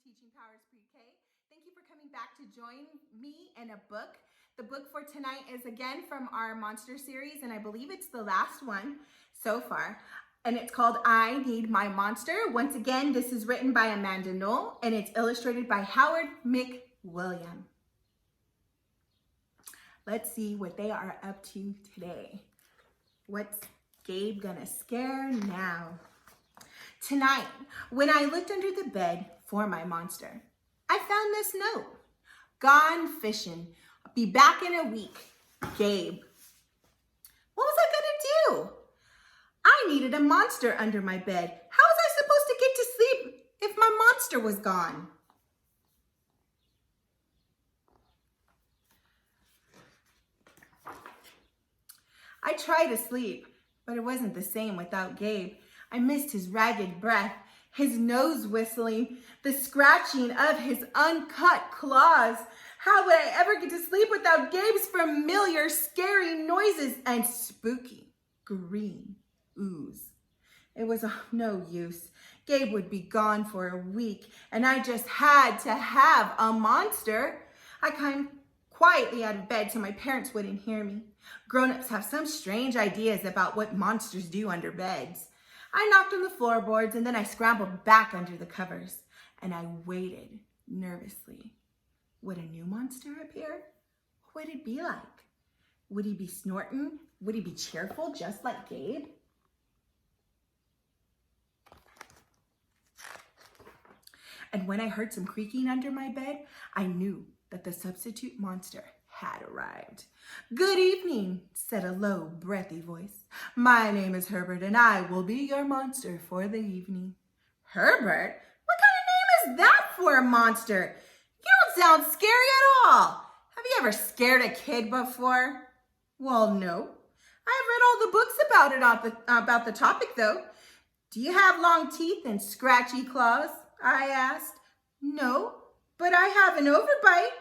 Teaching Powers Pre-K. Thank you for coming back to join me in a book. The book for tonight is again from our monster series, and I believe it's the last one so far. And it's called I Need My Monster. Once again, this is written by Amanda Knoll, and it's illustrated by Howard McWilliam. Let's see what they are up to today. What's Gabe gonna scare now? Tonight, when I looked under the bed for my monster, I found this note. Gone fishing. I'll be back in a week. Gabe. What was I gonna do? I needed a monster under my bed. How was I supposed to get to sleep if my monster was gone? I tried to sleep, but it wasn't the same without Gabe. I missed his ragged breath, his nose whistling, the scratching of his uncut claws. How would I ever get to sleep without Gabe's familiar, scary noises and spooky green ooze? It was of no use. Gabe would be gone for a week, and I just had to have a monster. I climbed quietly out of bed so my parents wouldn't hear me. Grown-ups have some strange ideas about what monsters do under beds. I knocked on the floorboards, and then I scrambled back under the covers, and I waited nervously. Would a new monster appear? What would it be like? Would he be snorting? Would he be cheerful, just like Gabe? And when I heard some creaking under my bed, I knew that the substitute monster had arrived. "Good evening," said a low, breathy voice. "My name is Herbert, and I will be your monster for the evening." Herbert? What kind of name is that for a monster? You don't sound scary at all. Have you ever scared a kid before? Well, no. I've read all the books about the topic, though. Do you have long teeth and scratchy claws? I asked. No, but I have an overbite,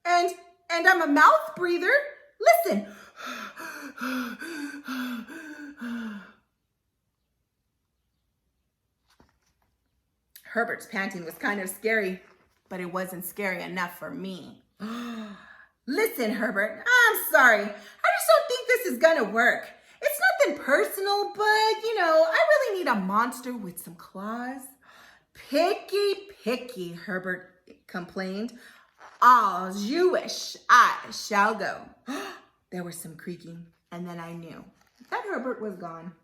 and I'm a mouth breather. Listen. Herbert's panting was kind of scary, but it wasn't scary enough for me. Listen, Herbert, I'm sorry. I just don't think this is gonna work. It's nothing personal, but, I really need a monster with some claws. Picky, Herbert complained. As you wish, I shall go. There was some creaking, and then I knew that Herbert was gone.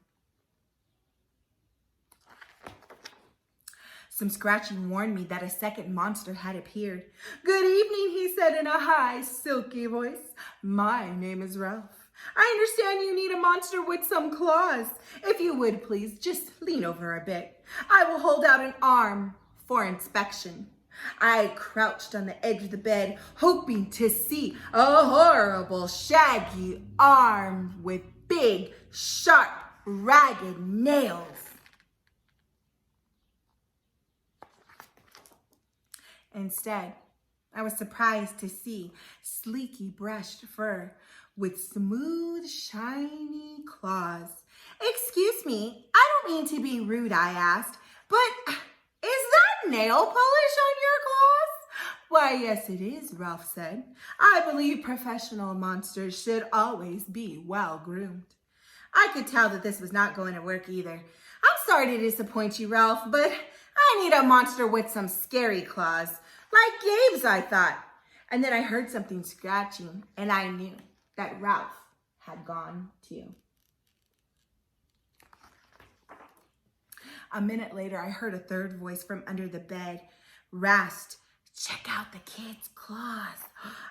Some scratching warned me that a second monster had appeared. "Good evening," he said in a high, silky voice. "My name is Ralph. I understand you need a monster with some claws. If you would please just lean over a bit. I will hold out an arm for inspection." I crouched on the edge of the bed, hoping to see a horrible, shaggy arm with big, sharp, ragged nails. Instead, I was surprised to see sleeky brushed fur with smooth, shiny claws. "Excuse me, I don't mean to be rude," I asked, "but is that nail polish on your claws?" "Why, yes, it is," Ralph said. "I believe professional monsters should always be well groomed." I could tell that this was not going to work either. "I'm sorry to disappoint you, Ralph, but I need a monster with some scary claws, like Gabe's," I thought. And then I heard something scratching, and I knew that Ralph had gone too. A minute later, I heard a third voice from under the bed. Rasped, "Check out the kid's claws."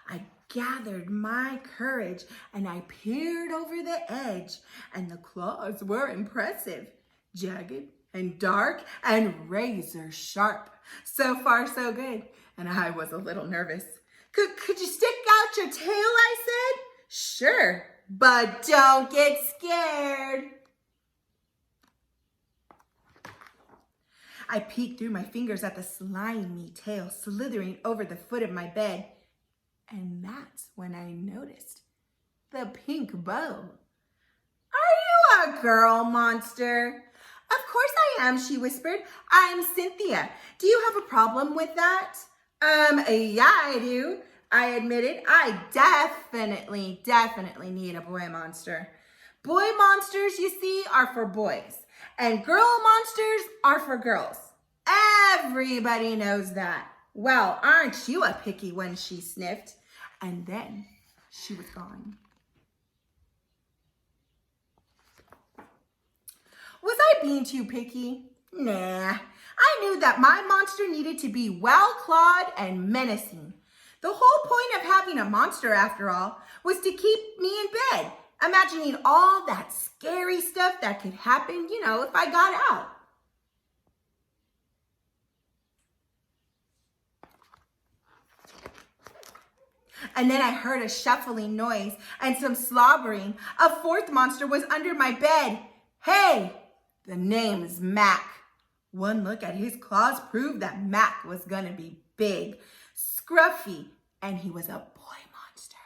I gathered my courage, and I peered over the edge, and the claws were impressive. Jagged and dark and razor sharp. So far, so good, and I was a little nervous. Could you stick out your tail?" I said. "Sure, but don't get scared." I peeked through my fingers at the slimy tail slithering over the foot of my bed, and that's when I noticed the pink bow. "Are you a girl monster?" Of course I am, she whispered. I'm Cynthia. Do you have a problem with that? Yeah, I do, I admitted. I definitely need a boy monster. Boy monsters, you see, are for boys, and girl monsters are for girls. Everybody knows that. Well, aren't you a picky one, she sniffed. And then she was gone. Was I being too picky? Nah. I knew that my monster needed to be well-clawed and menacing. The whole point of having a monster, after all, was to keep me in bed, imagining all that scary stuff that could happen, if I got out. And then I heard a shuffling noise and some slobbering. A fourth monster was under my bed. Hey, the name's Mac. One look at his claws proved that Mac was gonna be big, scruffy, and he was a boy monster.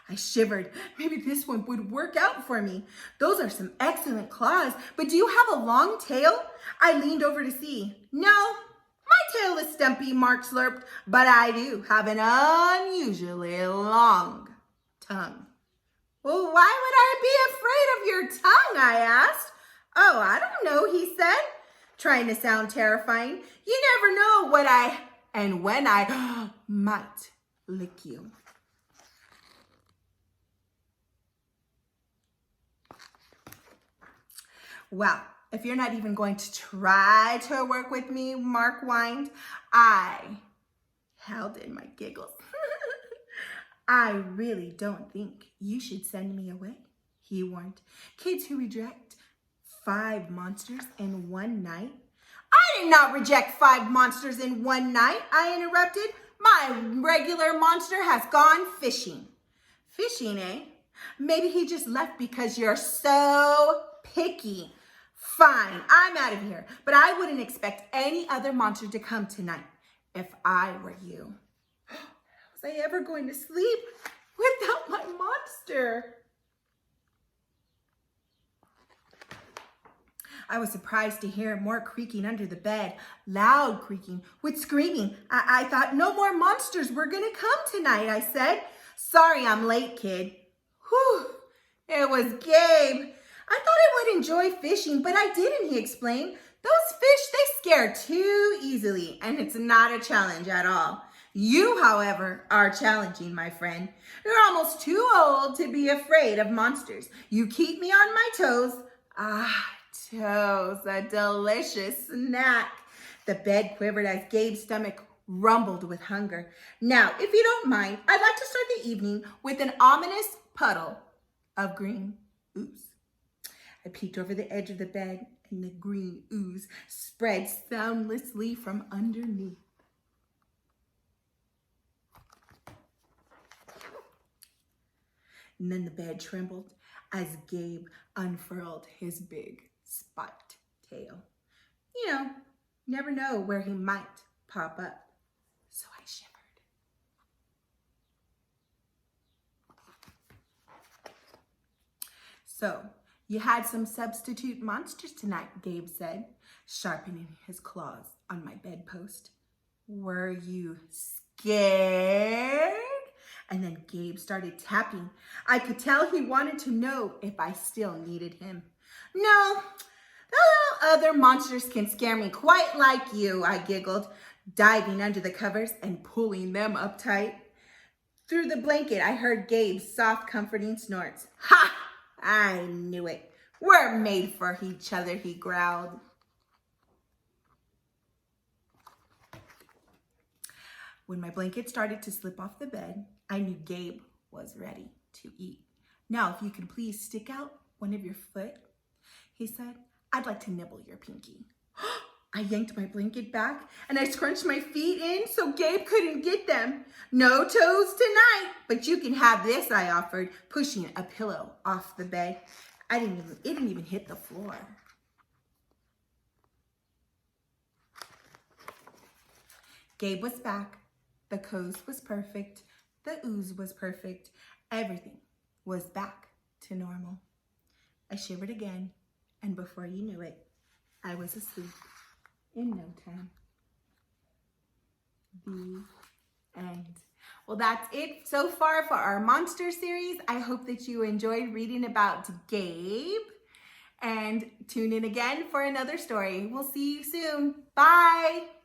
I shivered. Maybe this one would work out for me. Those are some excellent claws, but do you have a long tail? I leaned over to see. No, my tail is stumpy, Mark slurped, but I do have an unusually long tongue. Well, why would I be afraid of your tongue? I asked. Oh, I don't know, he said, trying to sound terrifying. You never know when I might lick you. Well, if you're not even going to try to work with me, Mark whined. I held in my giggles. I really don't think you should send me away, he warned. Kids who reject 5 monsters in one night. I did not reject 5 monsters in one night, I interrupted. My regular monster has gone fishing. Fishing, eh? Maybe he just left because you're so picky. Fine, I'm out of here, but I wouldn't expect any other monster to come tonight if I were you. Was I ever going to sleep without my monster? I was surprised to hear more creaking under the bed, loud creaking with screaming. I thought no more monsters were gonna come tonight, I said. Sorry I'm late, kid. Whew, it was Gabe. I thought I would enjoy fishing, but I didn't, he explained. Those fish, they scare too easily, and it's not a challenge at all. You, however, are challenging, my friend. You're almost too old to be afraid of monsters. You keep me on my toes. Toes, a delicious snack. The bed quivered as Gabe's stomach rumbled with hunger. Now, if you don't mind, I'd like to start the evening with an ominous puddle of green ooze. I peeked over the edge of the bed, and the green ooze spread soundlessly from underneath. And then the bed trembled as Gabe unfurled his big spiked tail. Never know where he might pop up. So I shivered. So, you had some substitute monsters tonight, Gabe said, sharpening his claws on my bedpost. Were you scared? And then Gabe started tapping. I could tell he wanted to know if I still needed him. No, the other monsters can scare me quite like you, I giggled, diving under the covers and pulling them up tight. Through the blanket, I heard Gabe's soft, comforting snorts. Ha! I knew it. We're made for each other, he growled. When my blanket started to slip off the bed, I knew Gabe was ready to eat. Now, if you could please stick out one of your foot, he said, I'd like to nibble your pinky. I yanked my blanket back and I scrunched my feet in so Gabe couldn't get them. No toes tonight, but you can have this, I offered, pushing a pillow off the bed. It didn't even hit the floor. Gabe was back. The coast was perfect. The ooze was perfect. Everything was back to normal. I shivered again, and before you knew it, I was asleep in no time. The end. Well, that's it so far for our monster series. I hope that you enjoyed reading about Gabe. And tune in again for another story. We'll see you soon. Bye.